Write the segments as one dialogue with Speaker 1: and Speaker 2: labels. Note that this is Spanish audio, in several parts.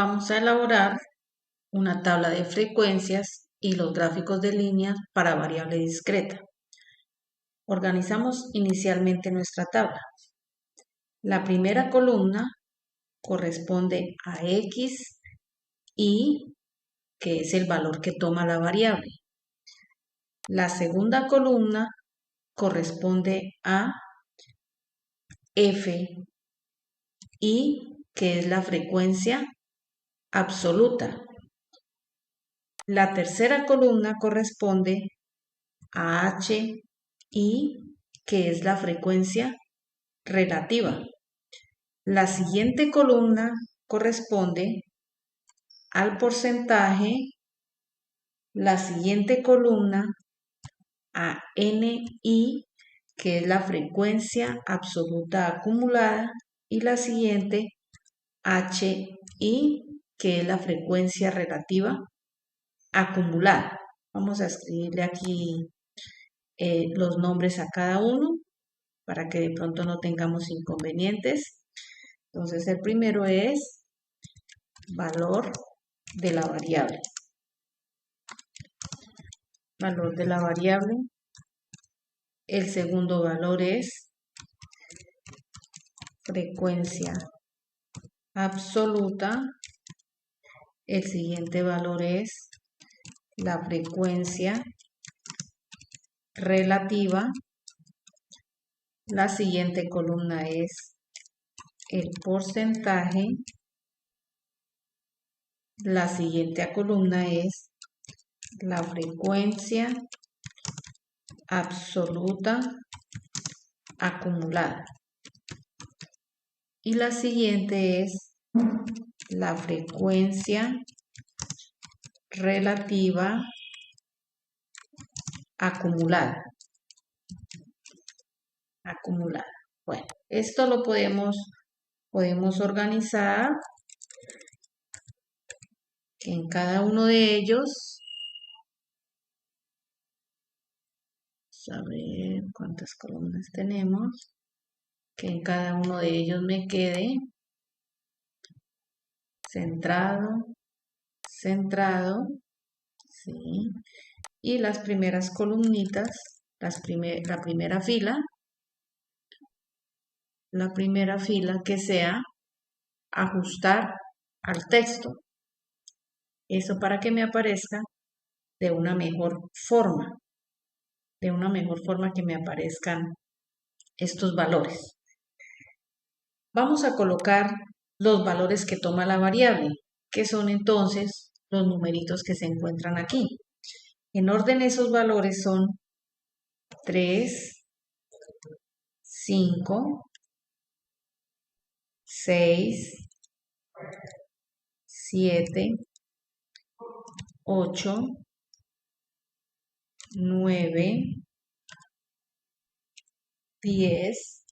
Speaker 1: Vamos a elaborar una tabla de frecuencias y los gráficos de líneas para variable discreta. Organizamos inicialmente nuestra tabla. La primera columna corresponde a X, Y, que es el valor que toma la variable. La segunda columna corresponde a F, Y, que es la frecuencia absoluta. La tercera columna corresponde a H, I, que es la frecuencia relativa. La siguiente columna corresponde al porcentaje, la siguiente columna a NI, que es la frecuencia absoluta acumulada, y la siguiente HI, que es la frecuencia relativa acumulada. Vamos a escribirle aquí los nombres a cada uno para que de pronto no tengamos inconvenientes. Entonces el primero es valor de la variable. Valor de la variable. El segundo valor es frecuencia absoluta. El siguiente valor es la frecuencia relativa. La siguiente columna es el porcentaje. La siguiente columna es la frecuencia absoluta acumulada. Y la siguiente es la frecuencia relativa acumulada. Bueno, esto lo podemos organizar en cada uno de ellos. Vamos a ver cuántas columnas tenemos. Que en cada uno de ellos me quede centrado, ¿sí? Y las primeras columnitas, la primera fila que sea ajustar al texto. Eso para que me aparezca de una mejor forma. Que me aparezcan estos valores. Vamos a colocar los valores que toma la variable, que son entonces los numeritos que se encuentran aquí. En orden esos valores son 3, 5, 6, 7, 8, 9, 10,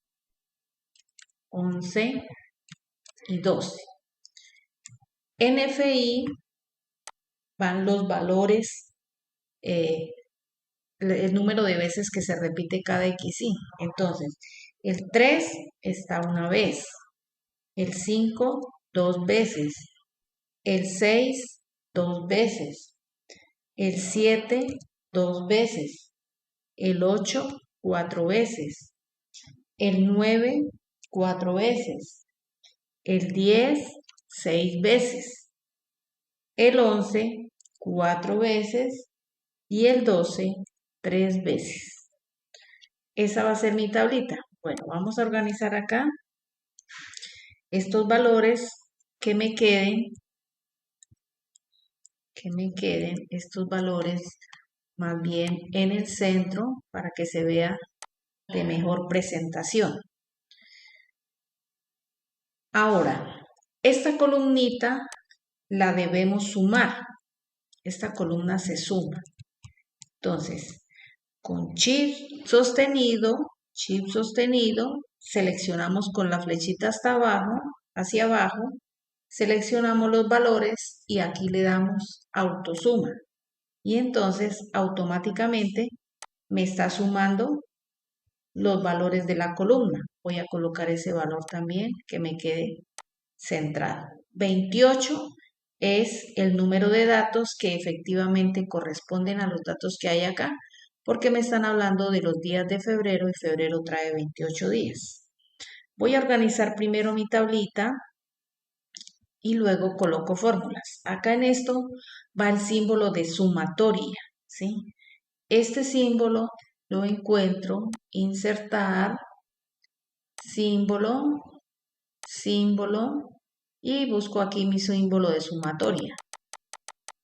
Speaker 1: 11 y 12. En FI van los valores, el número de veces que se repite cada XY. Entonces, el 3 está una vez, el 5 dos veces, el 6 dos veces, el 7 dos veces, el 8 4 veces, el 9 4 veces, el 10 6 veces, el 11 4 veces y el 12 3 veces. Esa va a ser mi tablita. Bueno, vamos a organizar acá estos valores que me queden estos valores más bien en el centro para que se vea de mejor presentación. Ahora, esta columnita la debemos sumar. Esta columna se suma. Entonces, con Shift sostenido, seleccionamos con la flechita hasta abajo, hacia abajo, seleccionamos los valores y aquí le damos autosuma. Y entonces automáticamente me está sumando los valores de la columna. Voy a colocar ese valor también que me quede centrado. 28 es el número de datos que efectivamente corresponden a los datos que hay acá, porque me están hablando de los días de febrero y febrero trae 28 días. Voy a organizar primero mi tablita y luego coloco fórmulas. Acá en esto va el símbolo de sumatoria, ¿sí? Este símbolo lo encuentro, insertar, símbolo, símbolo, y busco aquí mi símbolo de sumatoria.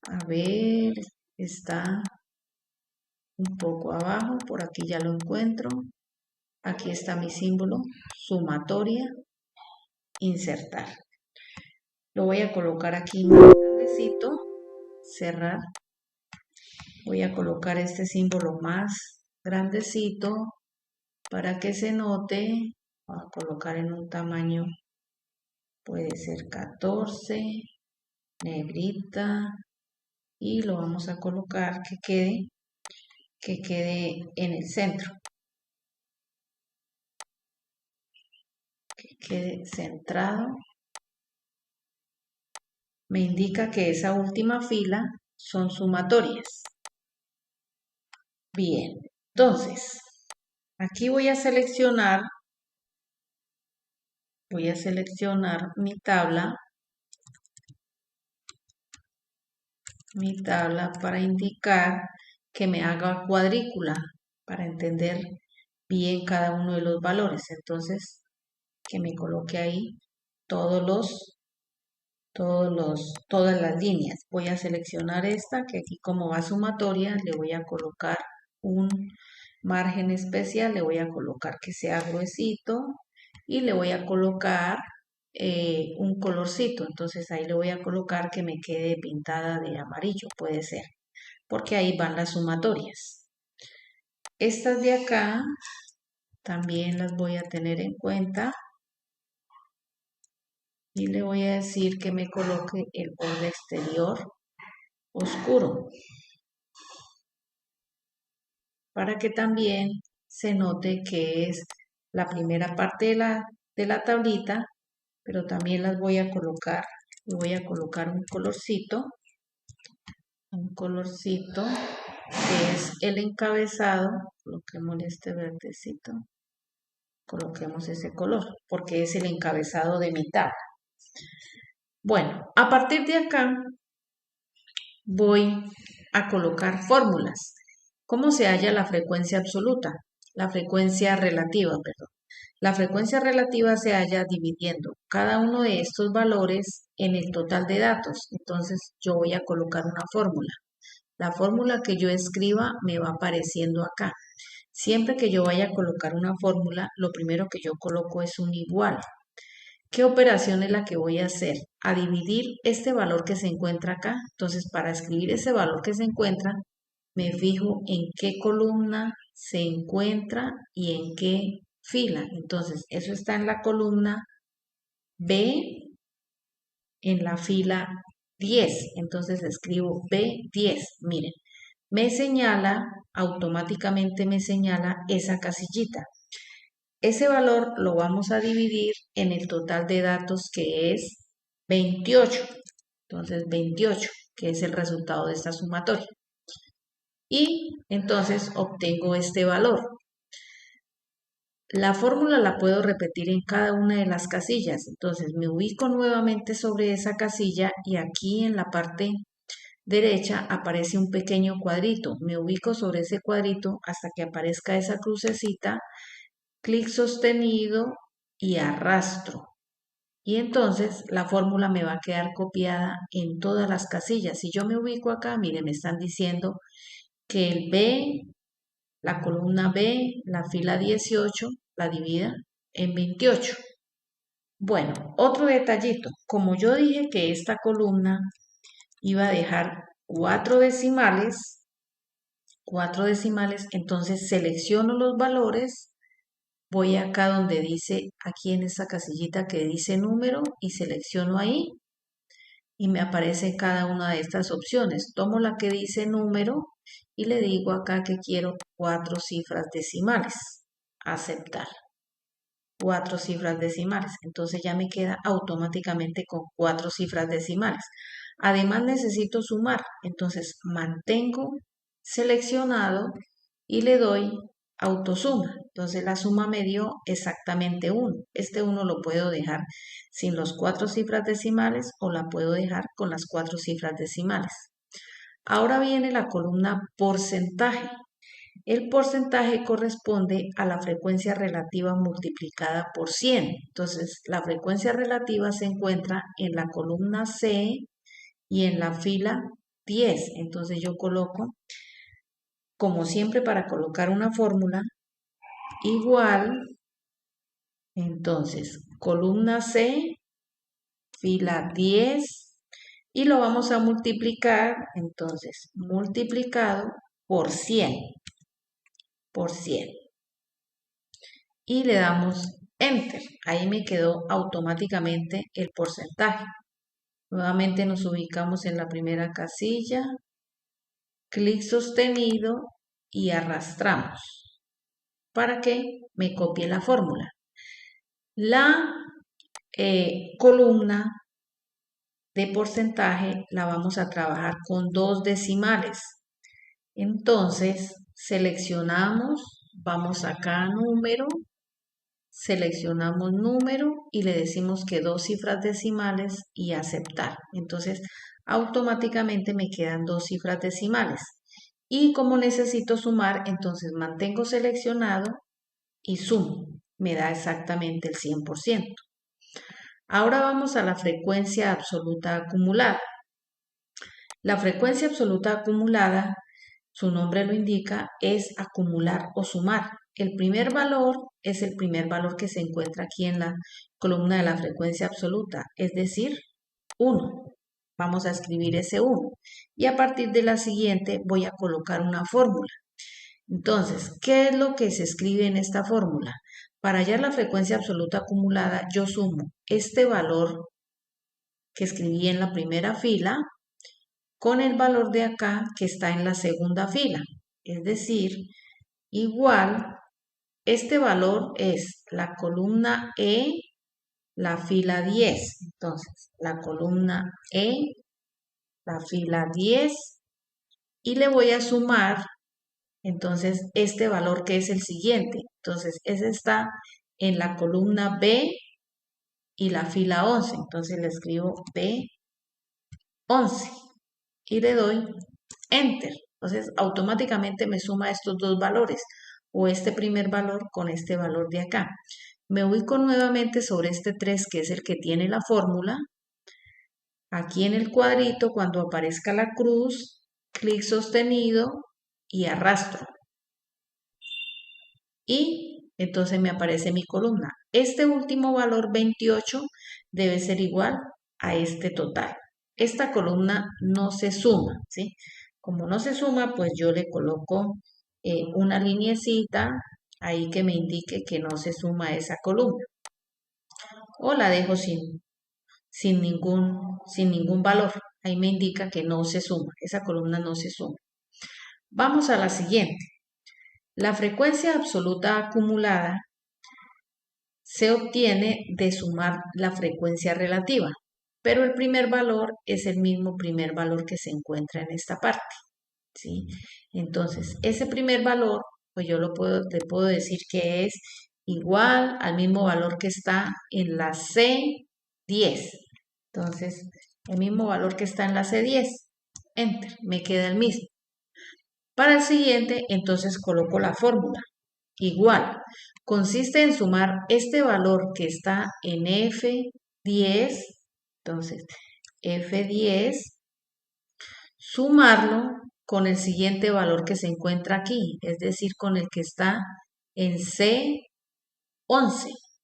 Speaker 1: A ver, está un poco abajo, por aquí ya lo encuentro. Aquí está mi símbolo, sumatoria, insertar. Lo voy a colocar aquí más grandecito, cerrar. Voy a colocar este símbolo más grandecito para que se note. Voy a colocar en un tamaño, puede ser 14, negrita, y lo vamos a colocar que quede en el centro, que quede centrado. Me indica que esa última fila son sumatorias. Bien, entonces, aquí voy a seleccionar mi tabla para indicar que me haga cuadrícula, para entender bien cada uno de los valores. Entonces, que me coloque ahí todas las líneas. Voy a seleccionar esta, que aquí como va sumatoria, le voy a colocar un margen especial, le voy a colocar que sea gruesito y le voy a colocar un colorcito. Entonces ahí le voy a colocar que me quede pintada de amarillo, puede ser, porque ahí van las sumatorias. Estas de acá también las voy a tener en cuenta. Y le voy a decir que me coloque el borde exterior oscuro para que también se note que es la primera parte de la tablita, pero también las voy a colocar, le voy a colocar un colorcito que es el encabezado. Coloquemos este verdecito, coloquemos ese color porque es el encabezado de mi tabla. Bueno, a partir de acá voy a colocar fórmulas. ¿Cómo se halla la frecuencia absoluta? La frecuencia relativa, perdón. La frecuencia relativa se halla dividiendo cada uno de estos valores en el total de datos. Entonces yo voy a colocar una fórmula. La fórmula que yo escriba me va apareciendo acá. Siempre que yo vaya a colocar una fórmula, lo primero que yo coloco es un igual. ¿Qué operación es la que voy a hacer? A dividir este valor que se encuentra acá. Entonces, para escribir ese valor que se encuentra, me fijo en qué columna se encuentra y en qué fila. Entonces, eso está en la columna B, en la fila 10. Entonces, escribo B10. Miren, automáticamente me señala esa casillita. Ese valor lo vamos a dividir en el total de datos, que es 28. Entonces 28, que es el resultado de esta sumatoria. Y entonces obtengo este valor. La fórmula la puedo repetir en cada una de las casillas. Entonces me ubico nuevamente sobre esa casilla y aquí en la parte derecha aparece un pequeño cuadrito. Me ubico sobre ese cuadrito hasta que aparezca esa crucecita, clic sostenido y arrastro. Y entonces la fórmula me va a quedar copiada en todas las casillas. Si yo me ubico acá, miren, me están diciendo que el B, la columna B, la fila 18, la divida en 28. Bueno, otro detallito. Como yo dije que esta columna iba a dejar 4 decimales, entonces selecciono los valores. Voy acá donde dice, aquí en esta casillita que dice número, y selecciono ahí y me aparece cada una de estas opciones. Tomo la que dice número y le digo acá que quiero 4 cifras decimales. Aceptar. 4 cifras decimales. Entonces ya me queda automáticamente con 4 cifras decimales. Además necesito sumar, entonces mantengo seleccionado y le doy autosuma. Entonces la suma me dio exactamente 1. Este 1 lo puedo dejar sin los 4 cifras decimales o la puedo dejar con las 4 cifras decimales. Ahora viene la columna porcentaje. El porcentaje corresponde a la frecuencia relativa multiplicada por 100. Entonces, la frecuencia relativa se encuentra en la columna C y en la fila 10. Entonces, yo coloco, como siempre, para colocar una fórmula, igual, entonces, columna C, fila 10, y lo vamos a multiplicar, entonces, multiplicado por 100. Por 100. Y le damos Enter. Ahí me quedó automáticamente el porcentaje. Nuevamente nos ubicamos en la primera casilla, clic sostenido y arrastramos para que me copie la fórmula. La columna de porcentaje la vamos a trabajar con 2 decimales. Entonces, seleccionamos, vamos acá a número, seleccionamos número y le decimos que 2 cifras decimales y aceptar. Entonces, automáticamente me quedan 2 cifras decimales. Y como necesito sumar, entonces mantengo seleccionado y sumo. Me da exactamente el 100%. Ahora vamos a la frecuencia absoluta acumulada. La frecuencia absoluta acumulada, su nombre lo indica, es acumular o sumar. El primer valor es el primer valor que se encuentra aquí en la columna de la frecuencia absoluta, es decir, 1. Vamos a escribir ese 1. Y a partir de la siguiente voy a colocar una fórmula. Entonces, ¿qué es lo que se escribe en esta fórmula? Para hallar la frecuencia absoluta acumulada, yo sumo este valor que escribí en la primera fila con el valor de acá que está en la segunda fila. Es decir, igual, este valor es la columna E, la fila 10. Entonces, la columna E, la fila 10, y le voy a sumar, entonces, este valor que es el siguiente. Entonces, ese está en la columna B y la fila 11. Entonces, le escribo B11 y le doy Enter. Entonces, automáticamente me suma estos dos valores, o este primer valor con este valor de acá. Me ubico nuevamente sobre este 3, que es el que tiene la fórmula. Aquí en el cuadrito, cuando aparezca la cruz, clic sostenido y arrastro. Y entonces me aparece mi columna. Este último valor 28 debe ser igual a este total. Esta columna no se suma, ¿sí? Como no se suma, pues yo le coloco una lineecita ahí que me indique que no se suma esa columna. O la dejo sin ningún valor. Ahí me indica que no se suma. Esa columna no se suma. Vamos a la siguiente. La frecuencia absoluta acumulada se obtiene de sumar la frecuencia relativa, pero el primer valor es el mismo primer valor que se encuentra en esta parte, ¿sí? Entonces, ese primer valor, pues yo le puedo decir que es igual al mismo valor que está en la C10. Entonces, el mismo valor que está en la C10, Enter, me queda el mismo. Para el siguiente, entonces coloco la fórmula. Igual, consiste en sumar este valor que está en F10, entonces F10, sumarlo con el siguiente valor que se encuentra aquí, es decir, con el que está en C11.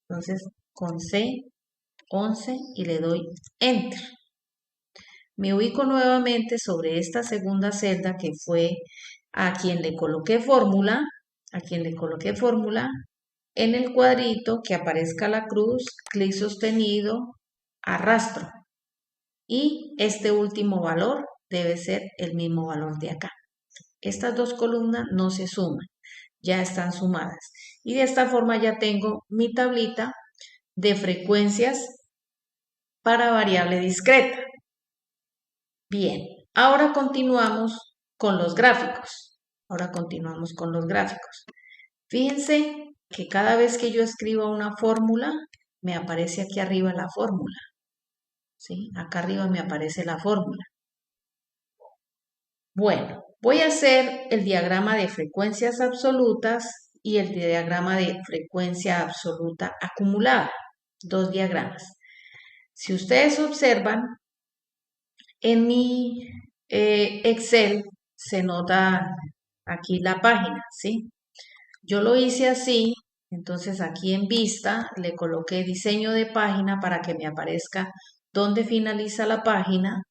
Speaker 1: Entonces, con C11 y le doy Enter. Me ubico nuevamente sobre esta segunda celda que fue a quien le coloqué fórmula, en el cuadrito que aparezca la cruz, clic sostenido, arrastro. Y este último valor debe ser el mismo valor de acá. Estas dos columnas no se suman. ya están sumadas. Y de esta forma ya tengo mi tablita de frecuencias para variable discreta. Bien, ahora continuamos con los gráficos. Fíjense que cada vez que yo escribo una fórmula, me aparece aquí arriba la fórmula. ¿Sí? Acá arriba me aparece la fórmula. Bueno, voy a hacer el diagrama de frecuencias absolutas y el diagrama de frecuencia absoluta acumulada. Dos diagramas. Si ustedes observan, en mi Excel se nota aquí la página, ¿sí? Yo lo hice así, entonces aquí en vista le coloqué diseño de página para que me aparezca dónde finaliza la página,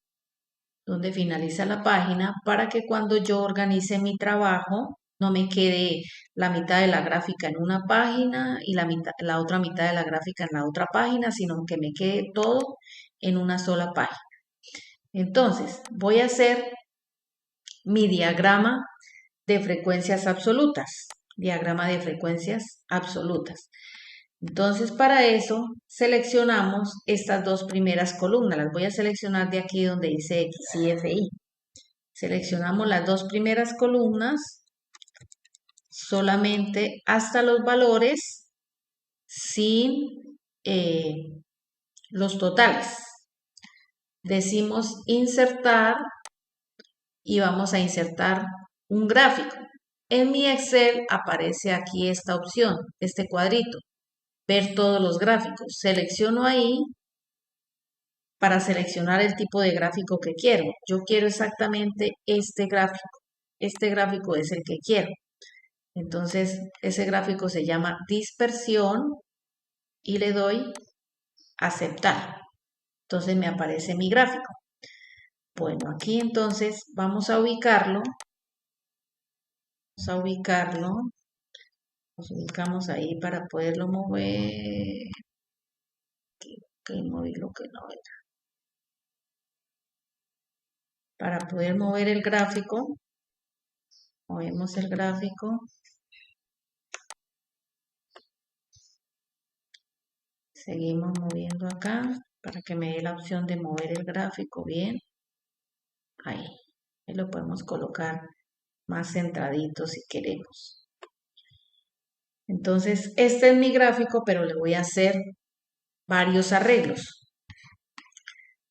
Speaker 1: para que cuando yo organice mi trabajo no me quede la mitad de la gráfica en una página y la otra mitad de la gráfica en la otra página, sino que me quede todo en una sola página. Entonces, voy a hacer mi diagrama de frecuencias absolutas. Entonces, para eso, seleccionamos estas dos primeras columnas. Las voy a seleccionar de aquí donde dice X y FI. Seleccionamos las dos primeras columnas solamente hasta los valores sin los totales. Decimos insertar y vamos a insertar un gráfico. En mi Excel aparece aquí esta opción, este cuadrito, ver todos los gráficos. Selecciono ahí para seleccionar el tipo de gráfico que quiero. Yo quiero exactamente este gráfico. Este gráfico es el que quiero. Entonces, ese gráfico se llama dispersión y le doy aceptar. Entonces me aparece mi gráfico. Bueno, aquí entonces vamos a ubicarlo. Nos ubicamos ahí para poderlo mover. Ok, moví lo que no era. Para poder mover el gráfico, movemos el gráfico. Seguimos moviendo acá para que me dé la opción de mover el gráfico bien. Ahí lo podemos colocar más centradito si queremos. Entonces, este es mi gráfico, pero le voy a hacer varios arreglos.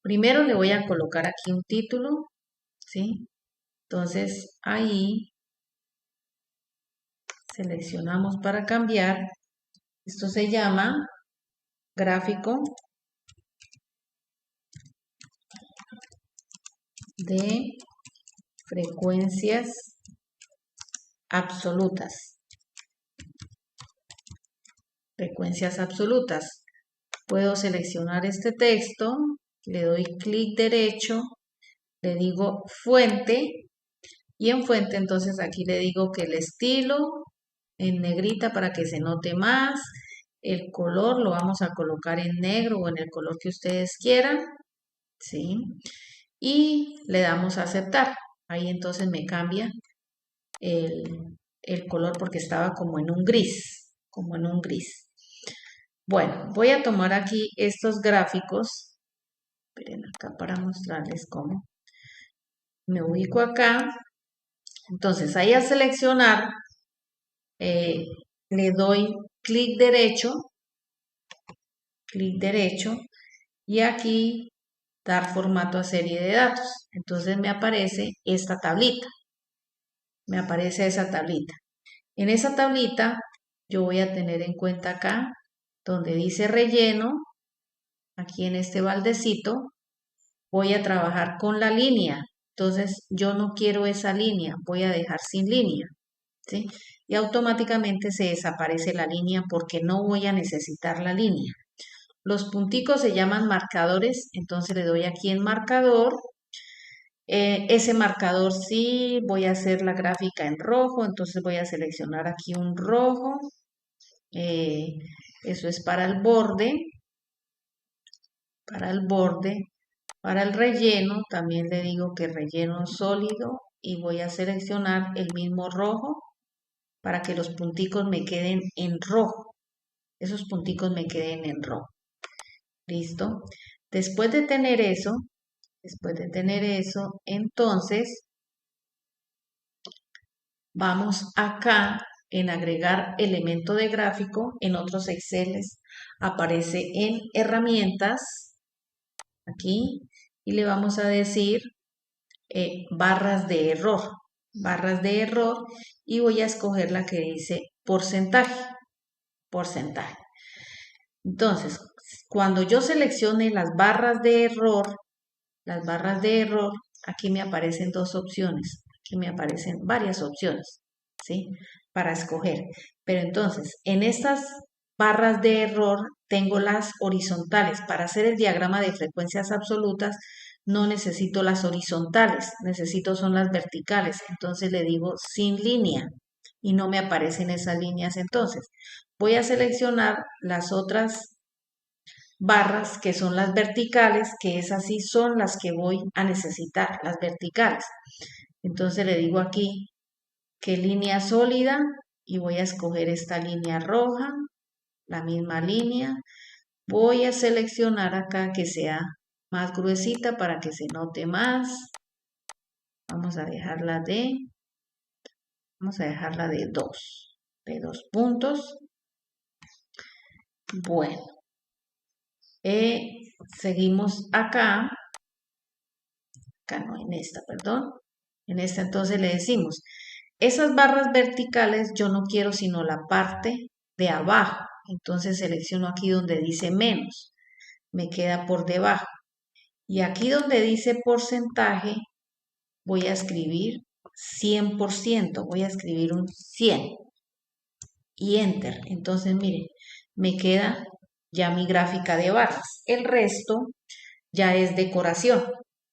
Speaker 1: Primero le voy a colocar aquí un título, ¿sí? Entonces, ahí seleccionamos para cambiar. Esto se llama gráfico de frecuencias absolutas. Frecuencias absolutas. Puedo seleccionar este texto, le doy clic derecho, le digo fuente y en fuente entonces aquí le digo que el estilo en negrita para que se note más, el color lo vamos a colocar en negro o en el color que ustedes quieran, ¿sí? Y le damos a aceptar. Ahí entonces me cambia el color porque estaba como en un gris, Bueno, voy a tomar aquí estos gráficos. Esperen acá para mostrarles cómo. Me ubico acá. Entonces, ahí a seleccionar, le doy clic derecho, y aquí dar formato a serie de datos. Entonces me aparece esta tablita. Me aparece esa tablita. En esa tablita yo voy a tener en cuenta acá, donde dice relleno, aquí en este baldecito, voy a trabajar con la línea. Entonces yo no quiero esa línea, voy a dejar sin línea, ¿sí? Y automáticamente se desaparece la línea porque no voy a necesitar la línea. Los punticos se llaman marcadores, entonces le doy aquí en marcador. Ese marcador sí, voy a hacer la gráfica en rojo, entonces voy a seleccionar aquí un rojo. Eso es para el borde. Para el relleno, también le digo que relleno sólido y voy a seleccionar el mismo rojo para que los punticos me queden en rojo. Esos punticos me queden en rojo. ¿Listo? Después de tener eso, entonces vamos acá en agregar elemento de gráfico. En otros Exceles aparece en herramientas, aquí, y le vamos a decir barras de error, y voy a escoger la que dice porcentaje. Entonces, cuando yo seleccione las barras de error, aquí me aparecen dos opciones, aquí me aparecen varias opciones, ¿sí? Para escoger. Pero entonces, en estas barras de error tengo las horizontales. Para hacer el diagrama de frecuencias absolutas no necesito las horizontales, necesito son las verticales. Entonces le digo sin línea y no me aparecen esas líneas. Entonces voy a seleccionar las otras barras que son las verticales, que esas sí son las que voy a necesitar, las verticales. Entonces le digo aquí que línea sólida y voy a escoger esta línea roja, la misma línea. Voy a seleccionar acá que sea más gruesita para que se note más. Vamos a dejarla de 2 puntos. Bueno, seguimos acá no, en esta, perdón. En esta entonces le decimos, esas barras verticales yo no quiero sino la parte de abajo. Entonces selecciono aquí donde dice menos, me queda por debajo. Y aquí donde dice porcentaje, voy a escribir 100%, voy a escribir un 100 y enter. Entonces miren, me queda ya mi gráfica de barras. El resto ya es decoración,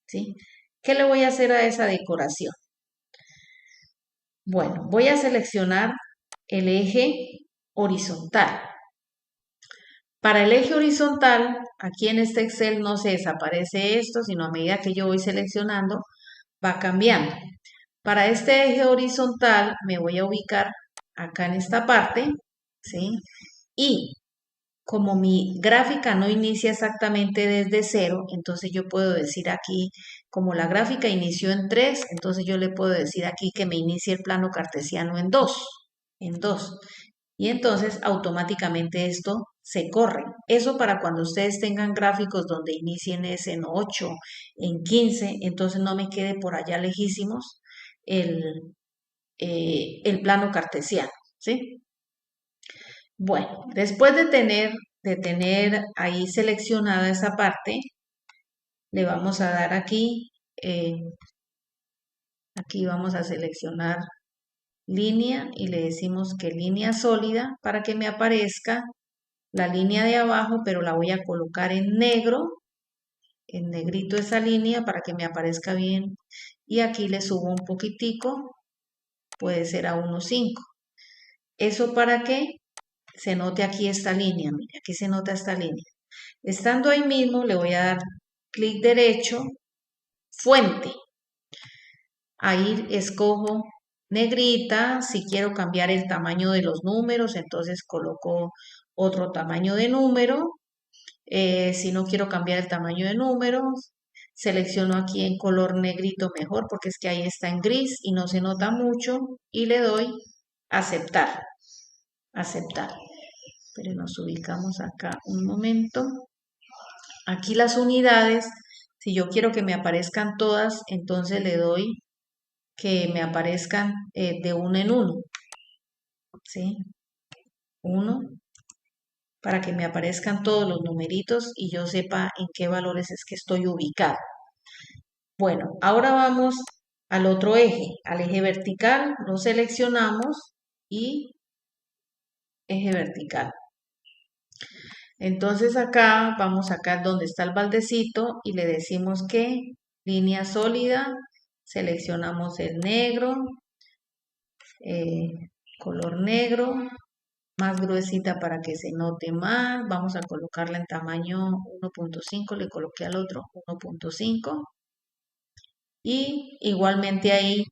Speaker 1: ¿sí? ¿Qué le voy a hacer a esa decoración? Bueno, voy a seleccionar el eje horizontal. Para el eje horizontal, aquí en este Excel no se desaparece esto, sino a medida que yo voy seleccionando, va cambiando. Para este eje horizontal me voy a ubicar acá en esta parte, ¿sí? Y como mi gráfica no inicia exactamente desde 0, entonces yo puedo decir aquí, como la gráfica inició en 3, entonces yo le puedo decir aquí que me inicie el plano cartesiano en 2, Y entonces automáticamente esto se corre. Eso para cuando ustedes tengan gráficos donde inicien es en 8, en 15, entonces no me quede por allá lejísimos el plano cartesiano, ¿sí? Bueno, después de tener ahí seleccionada esa parte, le vamos a dar aquí vamos a seleccionar línea y le decimos que línea sólida para que me aparezca la línea de abajo, pero la voy a colocar en negro, en negrito esa línea para que me aparezca bien. Y aquí le subo un poquitico, puede ser a 1.5. ¿Eso para que se note aquí esta línea? Mire, aquí se nota esta línea. Estando ahí mismo, le voy a dar clic derecho, fuente. Ahí escojo negrita. Si quiero cambiar el tamaño de los números, entonces coloco otro tamaño de número. Si no quiero cambiar el tamaño de números, selecciono aquí en color negrito mejor, porque es que ahí está en gris y no se nota mucho. Y le doy aceptar. Aceptar. Pero nos ubicamos acá un momento. Aquí las unidades, si yo quiero que me aparezcan todas, entonces le doy que me aparezcan de uno en uno, ¿sí? 1, para que me aparezcan todos los numeritos y yo sepa en qué valores es que estoy ubicado. Bueno, ahora vamos al otro eje, al eje vertical, lo seleccionamos y eje vertical. Entonces acá, vamos acá donde está el baldecito y le decimos que línea sólida, seleccionamos el negro, color negro, más gruesita para que se note más. Vamos a colocarla en tamaño 1.5, le coloqué al otro 1.5. Y igualmente ahí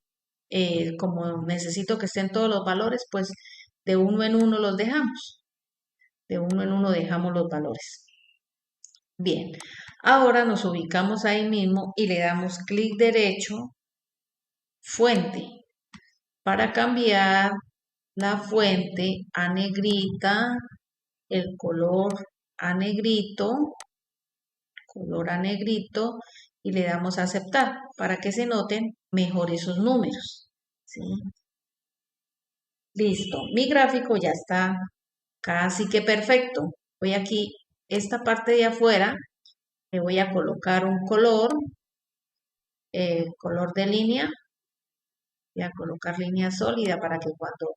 Speaker 1: como necesito que estén todos los valores, pues de uno en uno los dejamos. De uno en uno dejamos los valores. Bien, ahora nos ubicamos ahí mismo y le damos clic derecho, fuente, para cambiar la fuente a negrita, el color a negrito, y le damos a aceptar para que se noten mejor esos números. ¿Sí? Listo, mi gráfico ya está casi que perfecto. Voy aquí, esta parte de afuera, le voy a colocar un color de línea. Voy a colocar línea sólida para que cuando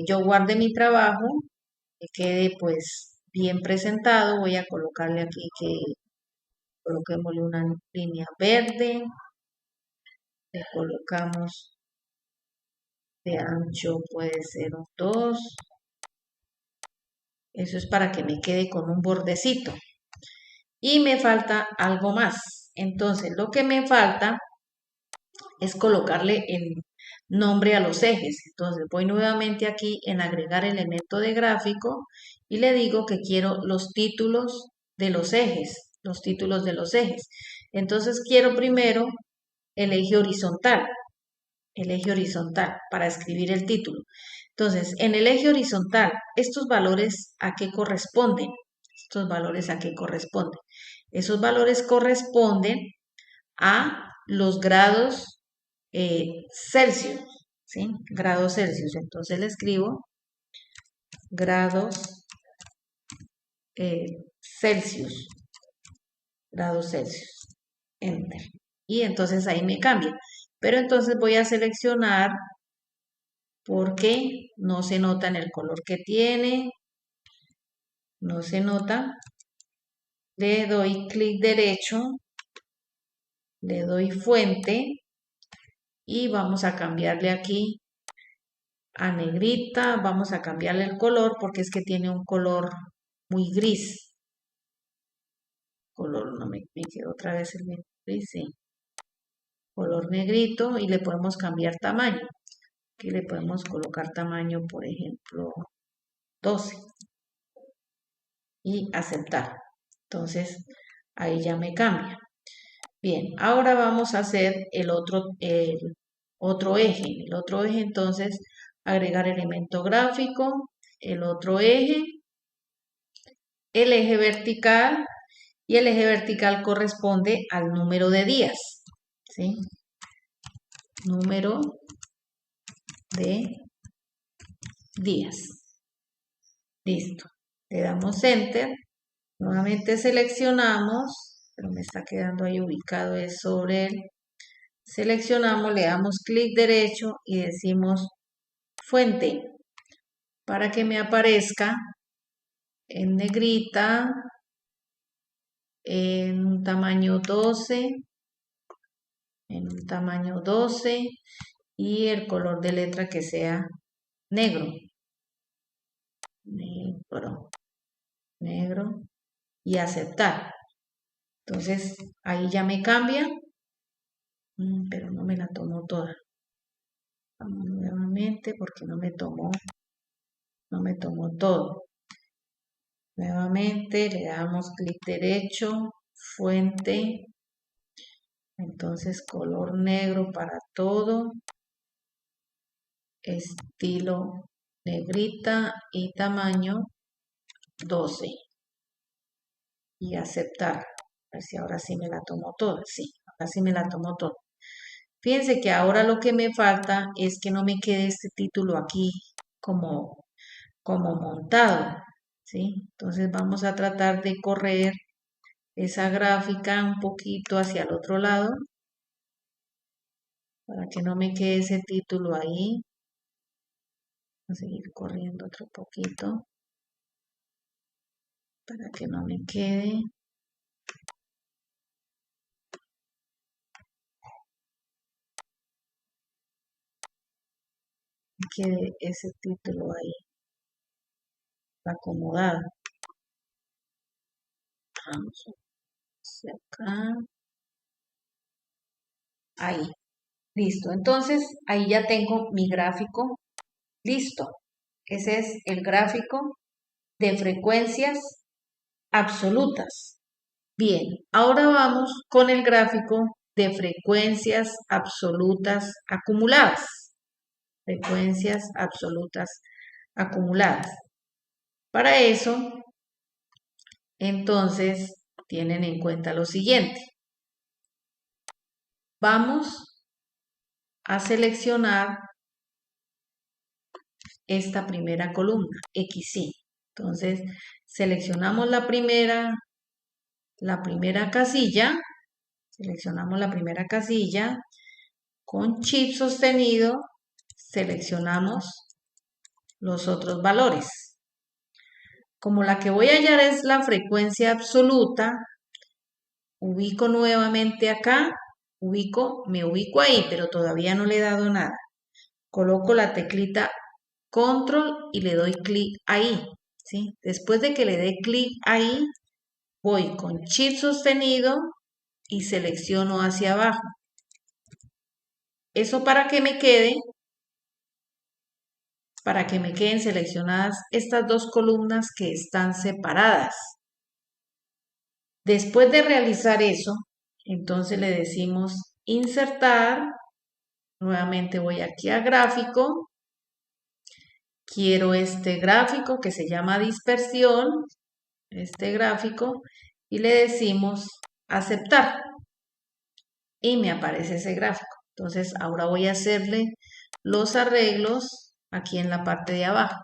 Speaker 1: yo guarde mi trabajo, que quede pues bien presentado. Voy a colocarle aquí que coloquémosle una línea verde, le colocamos de ancho puede ser un 2, eso es para que me quede con un bordecito. Y me falta algo más, entonces lo que me falta es colocarle el nombre a los ejes. Entonces voy nuevamente aquí en agregar elemento de gráfico y le digo que quiero los títulos de los ejes, los títulos de los ejes. Entonces quiero primero el eje horizontal para escribir el título. Entonces, en el eje horizontal, ¿estos valores a qué corresponden? Estos valores a qué corresponden. Esos valores corresponden a los grados Celsius, ¿sí? Grados Celsius. Entonces le escribo grados Celsius, grados Celsius, enter. Y entonces ahí me cambia. Pero entonces voy a seleccionar porque no se nota en el color que tiene, no se nota. Le doy clic derecho, le doy fuente y vamos a cambiarle aquí a negrita, vamos a cambiarle el color porque es que tiene un color muy gris. Color, no me quedo otra vez el mismo gris, sí. Color negrito y le podemos cambiar tamaño. Aquí le podemos colocar tamaño, por ejemplo, 12 y aceptar. Entonces, ahí ya me cambia. Bien, ahora vamos a hacer el otro eje. El otro eje, entonces, agregar elemento gráfico, el otro eje, el eje vertical, y el eje vertical corresponde al número de días, ¿sí? Número de días. Listo. Le damos Enter. Nuevamente seleccionamos, pero me está quedando ahí ubicado es sobre él. Seleccionamos, le damos clic derecho y decimos fuente para que me aparezca en negrita, en un tamaño 12, y el color de letra que sea negro, negro y aceptar. Entonces ahí ya me cambia, pero no me la tomó toda. Vamos nuevamente porque no me tomó todo. Nuevamente le damos clic derecho, fuente, entonces color negro para todo, estilo negrita y tamaño 12 y aceptar. A ver si ahora sí me la tomó toda. Sí, ahora sí me la tomó toda. Fíjense que ahora lo que me falta es que no me quede este título aquí como montado, ¿sí? Entonces vamos a tratar de correr esa gráfica un poquito hacia el otro lado para que no me quede ese título ahí. Voy a seguir corriendo otro poquito para que no me quede. Quede ese título ahí acomodado. Vamos hacia acá. Ahí. Listo, entonces ahí ya tengo mi gráfico listo. Ese es el gráfico de frecuencias absolutas. Bien, ahora vamos con el gráfico de frecuencias absolutas acumuladas. Frecuencias absolutas acumuladas. Para eso, entonces, tienen en cuenta lo siguiente. Vamos a seleccionar esta primera columna, XY. Entonces, seleccionamos la primera casilla, seleccionamos la primera casilla, con Shift sostenido, seleccionamos los otros valores. Como la que voy a hallar es la frecuencia absoluta, ubico nuevamente acá, me ubico ahí, pero todavía no le he dado nada. Coloco la teclita Control y le doy clic ahí, ¿sí? Después de que le dé clic ahí, voy con Shift sostenido y selecciono hacia abajo. Eso para que me queden seleccionadas estas dos columnas que están separadas. Después de realizar eso, entonces le decimos insertar. Nuevamente voy aquí a gráfico. Quiero este gráfico que se llama dispersión, este gráfico, y le decimos aceptar. Y me aparece ese gráfico. Entonces ahora voy a hacerle los arreglos aquí en la parte de abajo.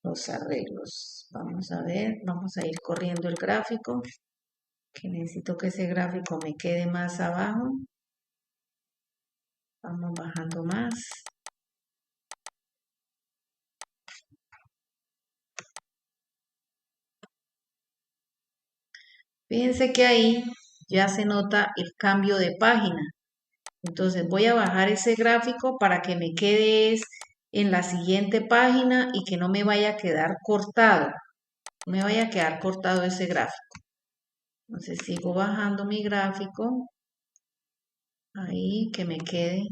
Speaker 1: Los arreglos. Vamos a ver, vamos a ir corriendo el gráfico, que necesito que ese gráfico me quede más abajo. Vamos bajando más. Fíjense que ahí ya se nota el cambio de página. Entonces voy a bajar ese gráfico para que me quede en la siguiente página y que no me vaya a quedar cortado. No me vaya a quedar cortado ese gráfico. Entonces sigo bajando mi gráfico. Ahí que me quede.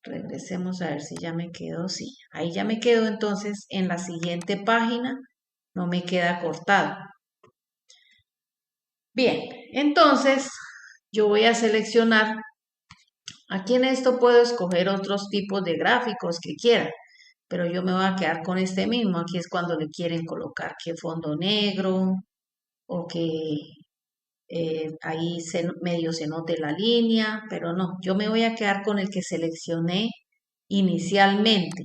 Speaker 1: Regresemos a ver si ya me quedó. Sí, ahí ya me quedó. Entonces en la siguiente página no me queda cortado. Bien, entonces yo voy a seleccionar. Aquí en esto puedo escoger otros tipos de gráficos que quiera, pero yo me voy a quedar con este mismo. Aquí es cuando le quieren colocar que fondo negro o que ahí medio se note la línea, pero no, yo me voy a quedar con el que seleccioné inicialmente,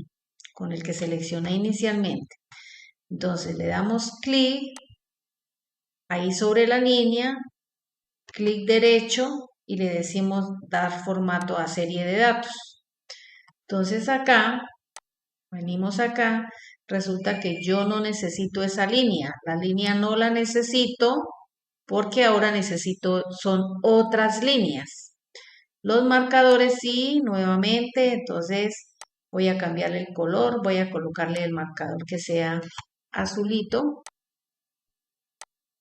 Speaker 1: Entonces le damos clic ahí sobre la línea, clic derecho y le decimos dar formato a serie de datos. Entonces acá, venimos acá, resulta que yo no necesito esa línea. La línea no la necesito porque ahora son otras líneas. Los marcadores sí, nuevamente, entonces voy a cambiarle el color, voy a colocarle el marcador que sea azulito.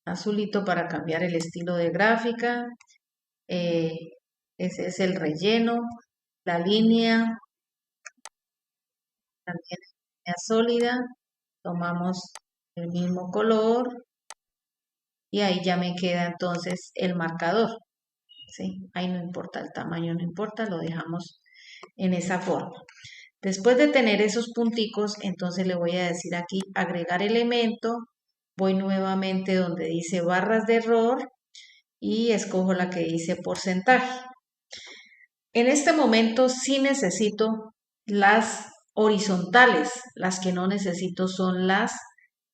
Speaker 1: Azulito para cambiar el estilo de gráfica. Ese es el relleno, la línea, también línea sólida. Tomamos el mismo color y ahí ya me queda entonces el marcador. ¿Sí? Ahí no importa el tamaño, no importa, lo dejamos en esa forma. Después de tener esos punticos, entonces le voy a decir aquí agregar elemento. Voy nuevamente donde dice barras de error y escojo la que dice porcentaje. En este momento sí necesito las horizontales, las que no necesito son las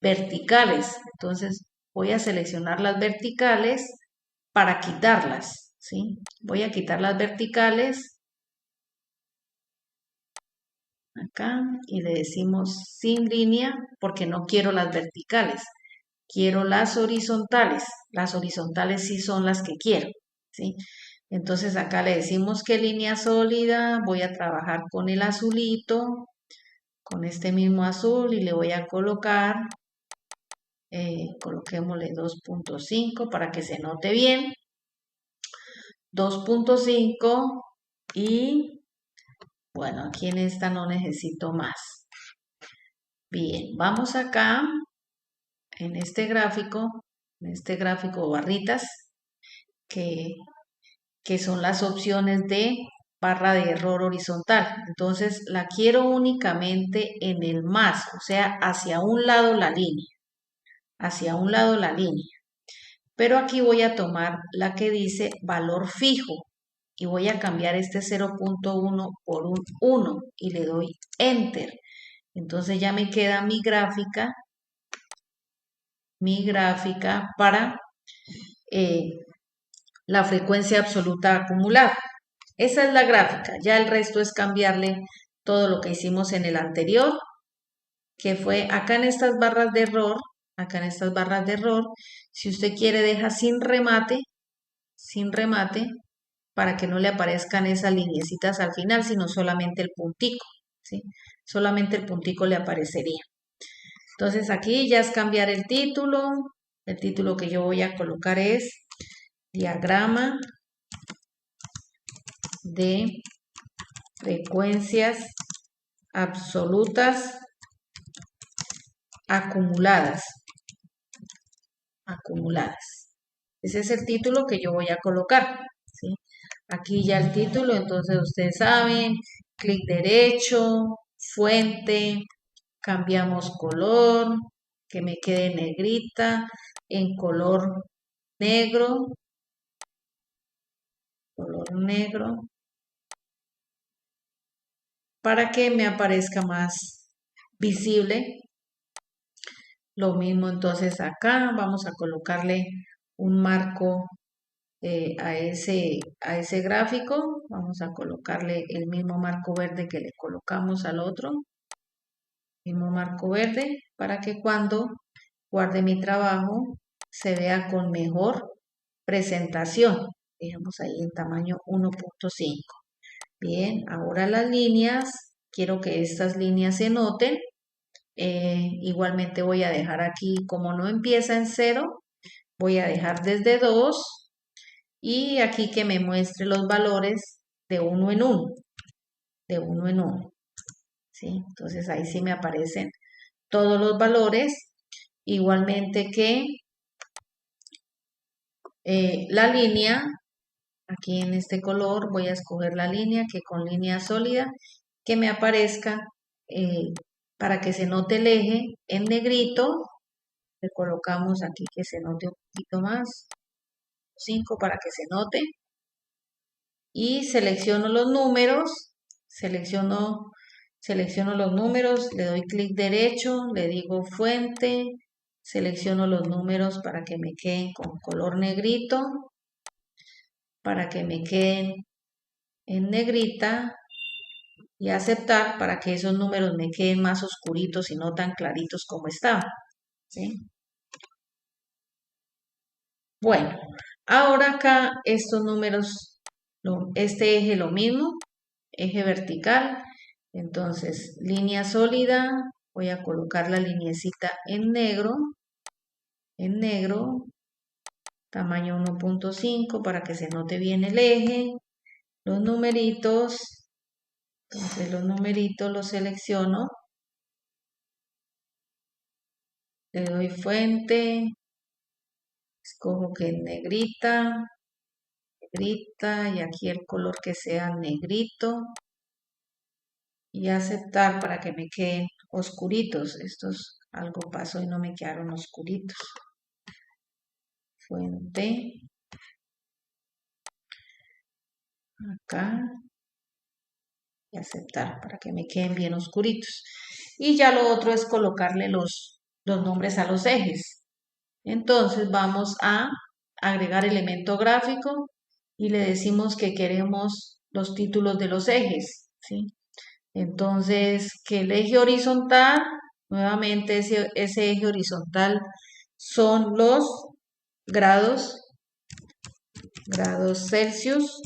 Speaker 1: verticales. Entonces voy a seleccionar las verticales para quitarlas, ¿sí? Voy a quitar las verticales acá y le decimos sin línea porque no quiero las verticales, quiero las horizontales. Las horizontales sí son las que quiero, ¿sí? Entonces acá le decimos que línea sólida, voy a trabajar con el azulito, con este mismo azul y le voy a colocar, coloquémosle 2.5 para que se note bien. 2.5 y bueno, aquí en esta no necesito más. Bien, vamos acá en este gráfico barritas, que, que son las opciones de barra de error horizontal. Entonces la quiero únicamente en el más, o sea, hacia un lado la línea, hacia un lado la línea. Pero aquí voy a tomar la que dice valor fijo y voy a cambiar este 0.1 por un 1 y le doy enter. Entonces ya me queda mi gráfica para la frecuencia absoluta acumulada. Esa es la gráfica, ya el resto es cambiarle todo lo que hicimos en el anterior, que fue acá en estas barras de error, si usted quiere deja sin remate, para que no le aparezcan esas lineecitas al final, sino solamente el puntico, ¿sí? Solamente el puntico le aparecería. Entonces aquí ya es cambiar el título que yo voy a colocar es diagrama de frecuencias absolutas acumuladas. Ese es el título que yo voy a colocar, ¿sí? Aquí ya el título, entonces ustedes saben, clic derecho, fuente, cambiamos color, que me quede negrita, en color negro, para que me aparezca más visible. Lo mismo entonces acá, vamos a colocarle un marco a ese gráfico, vamos a colocarle el mismo marco verde que le colocamos al otro, mismo marco verde, para que cuando guarde mi trabajo se vea con mejor presentación. Dejamos ahí en tamaño 1.5. Bien, ahora las líneas, quiero que estas líneas se noten. Igualmente voy a dejar aquí, como no empieza en 0, voy a dejar desde 2 y aquí que me muestre los valores de 1 en 1, ¿sí? Entonces ahí sí me aparecen todos los valores, igualmente que la línea, aquí en este color voy a escoger la línea que con línea sólida, que me aparezca para que se note el eje en negrito, le colocamos aquí que se note un poquito más, 5 para que se note, y selecciono los números, selecciono los números, le doy clic derecho, le digo fuente, selecciono los números para que me queden con color negrito, para que me queden en negrita y aceptar para que esos números me queden más oscuritos y no tan claritos como estaban, ¿sí? Bueno, ahora acá estos números, este eje lo mismo, eje vertical, entonces línea sólida, voy a colocar la lineecita en negro, tamaño 1.5 para que se note bien el eje, los numeritos, entonces los numeritos los selecciono, le doy fuente, escojo que es negrita, y aquí el color que sea negrito y aceptar para que me queden oscuritos. Estos algo pasó y no me quedaron oscuritos. Fuente, acá y aceptar para que me queden bien oscuritos. Y ya lo otro es colocarle los nombres a los ejes. Entonces vamos a agregar elemento gráfico y le decimos que queremos los títulos de los ejes, ¿sí? Entonces, que el eje horizontal, nuevamente ese eje horizontal son los grados Celsius,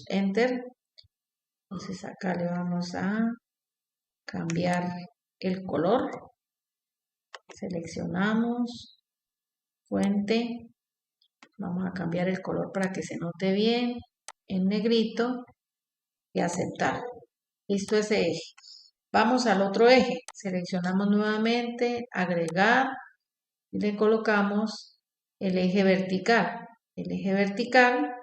Speaker 1: enter. Entonces acá le vamos a cambiar el color, seleccionamos, fuente, Vamos a cambiar el color para que se note bien en negrito y aceptar. Listo ese eje. Vamos al otro eje. Seleccionamos nuevamente, agregar y le colocamos el eje vertical. El eje vertical.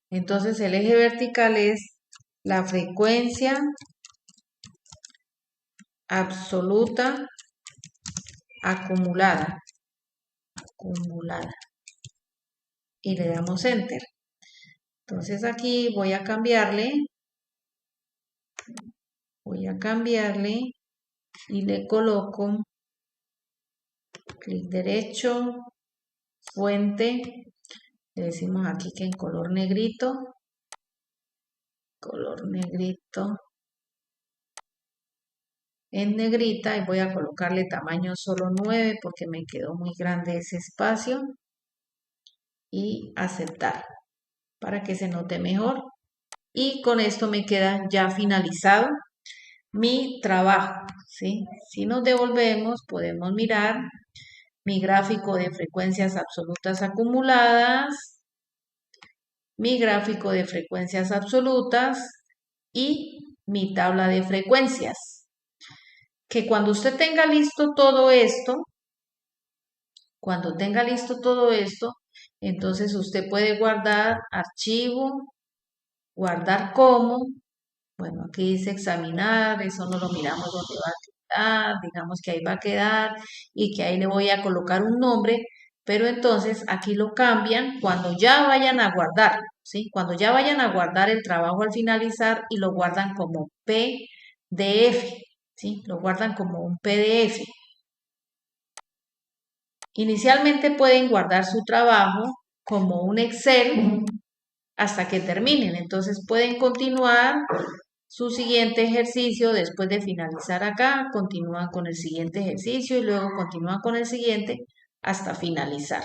Speaker 1: Entonces el eje vertical es la frecuencia absoluta acumulada. Y le damos enter. Entonces aquí voy a cambiarle y le coloco clic derecho, fuente, le decimos aquí que en color negrito, en negrita, y voy a colocarle tamaño solo 9 porque me quedó muy grande ese espacio, y aceptar para que se note mejor. Y con esto me queda ya finalizado mi trabajo, ¿sí? Si nos devolvemos, podemos mirar mi gráfico de frecuencias absolutas acumuladas, mi gráfico de frecuencias absolutas y mi tabla de frecuencias. Que cuando usted tenga listo todo esto, entonces usted puede guardar archivo, guardar como. Bueno, aquí dice examinar, eso no lo miramos dónde va a quedar, digamos que ahí va a quedar y que ahí le voy a colocar un nombre, pero entonces aquí lo cambian cuando ya vayan a guardar, ¿sí? Cuando ya vayan a guardar el trabajo al finalizar y lo guardan como PDF, ¿sí? Lo guardan como un PDF. Inicialmente pueden guardar su trabajo como un Excel hasta que terminen, entonces pueden continuar su siguiente ejercicio. Después de finalizar acá, continúan con el siguiente ejercicio y luego continúan con el siguiente hasta finalizar.